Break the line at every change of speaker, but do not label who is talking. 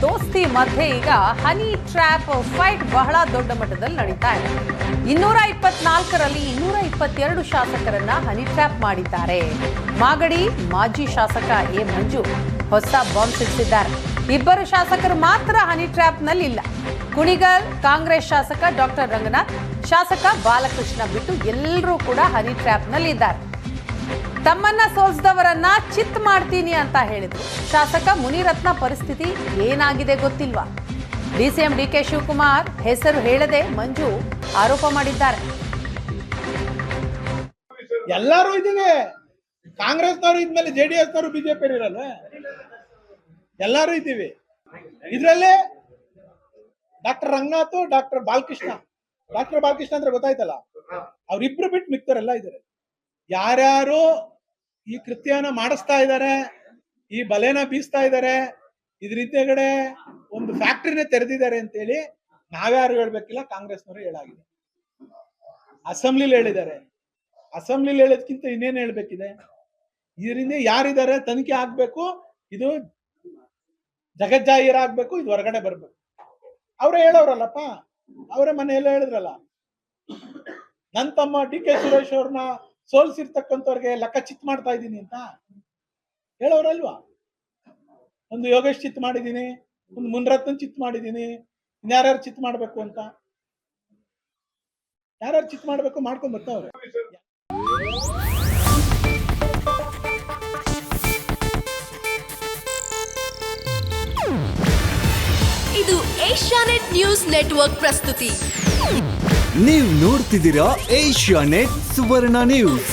ದೋಸ್ತಿ ಮಧ್ಯೆ ಈಗ ಹನಿ ಟ್ರ್ಯಾಪ್ ಫೈಟ್ ಬಹಳ ದೊಡ್ಡ ಮಟ್ಟದಲ್ಲಿ ನಡೀತಾ ಇದೆ. 224ರಲ್ಲಿ 222 ಶಾಸಕರನ್ನ ಹನಿ ಟ್ರ್ಯಾಪ್ ಮಾಡಿದ್ದಾರೆ. ಮಾಗಡಿ ಮಾಜಿ ಶಾಸಕ ಎ ಮಂಜು ಹೊಸ ಬಾಂಬ್ ಸಿಡಿಸಿದ್ದಾರೆ. ಇಬ್ಬರು ಶಾಸಕರು ಮಾತ್ರ ಹನಿ ಟ್ರ್ಯಾಪ್ನಲ್ಲಿ ಇಲ್ಲ. ಕುಣಿಗಲ್ ಕಾಂಗ್ರೆಸ್ ಶಾಸಕ ಡಾಕ್ಟರ್ ರಂಗನಾಥ್, ಶಾಸಕ ಬಾಲಕೃಷ್ಣ ಬಿಟ್ಟು ಎಲ್ಲರೂ ಕೂಡ ಹನಿ ಟ್ರ್ಯಾಪ್ನಲ್ಲಿ ಇದ್ದಾರೆ. ತಮ್ಮನ್ನ ಸೋಲಿಸಿದವರನ್ನ ಚಿತ್ ಮಾಡ್ತೀನಿ ಅಂತ ಹೇಳಿದ್ರು. ಶಾಸಕ ಮುನಿರತ್ನ ಪರಿಸ್ಥಿತಿ ಏನಾಗಿದೆ ಗೊತ್ತಿಲ್ವಾ? ಡಿಸಿಎಂ ಡಿಕೆ ಶಿವಕುಮಾರ್ ಹೆಸರು ಹೇಳದೆ ಮಂಜು ಆರೋಪ ಮಾಡಿದ್ದಾರೆ.
ಎಲ್ಲರೂ ಇದ್ದೀವಿ, ಕಾಂಗ್ರೆಸ್ನವರು ಇದ್ಮೇಲೆ ಜೆಡಿಎಸ್ನವರು ಬಿಜೆಪಿ ಇರಲ್ಲ, ಎಲ್ಲರೂ ಇದ್ದೀವಿ. ಇದ್ರಲ್ಲಿ ಡಾಕ್ಟರ್ ರಂಗನಾಥ್, ಡಾಕ್ಟರ್ ಬಾಲಕೃಷ್ಣ ಅಂದ್ರೆ ಗೊತ್ತಾಯ್ತಲ್ಲ, ಅವ್ರಿಬ್ರು ಬಿಟ್ಟು ಮಿಕ್ತರೆಲ್ಲ ಇದ್ದಾರೆ. ಯಾರ್ಯಾರು ಈ ಕೃತ್ಯನ ಮಾಡಿಸ್ತಾ ಇದ್ದಾರೆ, ಈ ಬಲೆನ ಬೀಸ್ತಾ ಇದ್ದಾರೆ, ಇದ್ರ ಹಿಂದೆಗಡೆ ಒಂದು ಫ್ಯಾಕ್ಟ್ರಿನೇ ತೆರೆದಿದ್ದಾರೆ ಅಂತೇಳಿ ನಾವ್ಯಾರು ಹೇಳ್ಬೇಕಿಲ್ಲ, ಕಾಂಗ್ರೆಸ್ನವರು ಹೇಳಾಗಿದೆ. ಅಸೆಂಬ್ಲಿಲಿ ಹೇಳಿದ್ದಾರೆ. ಅಸೆಂಬ್ಲಿಲಿ ಹೇಳೋದ್ಕಿಂತ ಇನ್ನೇನು ಹೇಳ್ಬೇಕಿದೆ? ಇದರಿಂದ ಯಾರಿದ್ದಾರೆ ತನಿಖೆ ಆಗ್ಬೇಕು, ಇದು ಜಗಜ್ಜಾಹೀರ ಆಗ್ಬೇಕು, ಇದು ಹೊರಗಡೆ ಬರ್ಬೇಕು. ಅವರೇ ಹೇಳೋರಲ್ಲಪ್ಪ, ಅವರೇ ಮನೆಯೆಲ್ಲ ಹೇಳಿದ್ರಲ್ಲ, ನನ್ನ ತಮ್ಮ ಡಿ ಕೆ ಸುರೇಶ್ ಅವ್ರನ್ನ ಸೋಲ್ಸಿರ್ತಕ್ಕಂಥವ್ರಿಗೆ ಲೆಕ್ಕ ಚಿತ್ ಮಾಡ್ತಾ ಇದ್ದೀನಿ ಅಂತ ಹೇಳೋರಲ್ವಾ? ಒಂದು ಯೋಗೇಶ್ ಚಿತ್ ಮಾಡಿದ್ದೀನಿ, ಒಂದು ಮುನಿರತ್ನ ಚಿತ್ ಮಾಡಿದ್ದೀನಿ, ಇನ್ಯಾರ್ಯಾರು ಚಿತ್ ಮಾಡ್ಬೇಕು ಅಂತ, ಯಾರ್ಯಾರು ಚಿತ್ ಮಾಡ್ಬೇಕು ಮಾಡ್ಕೊಂಡ್ ಬರ್ತಾವ್ರೆ.
ಇದು ಏಷ್ಯಾನೆಟ್ ನ್ಯೂಸ್ ನೆಟ್ವರ್ಕ್ ಪ್ರಸ್ತುತಿ.
ನೀವು ನೋಡ್ತಿದ್ದೀರಾ ಏಷ್ಯಾನೆಟ್ ಸುವರ್ಣ ನ್ಯೂಸ್.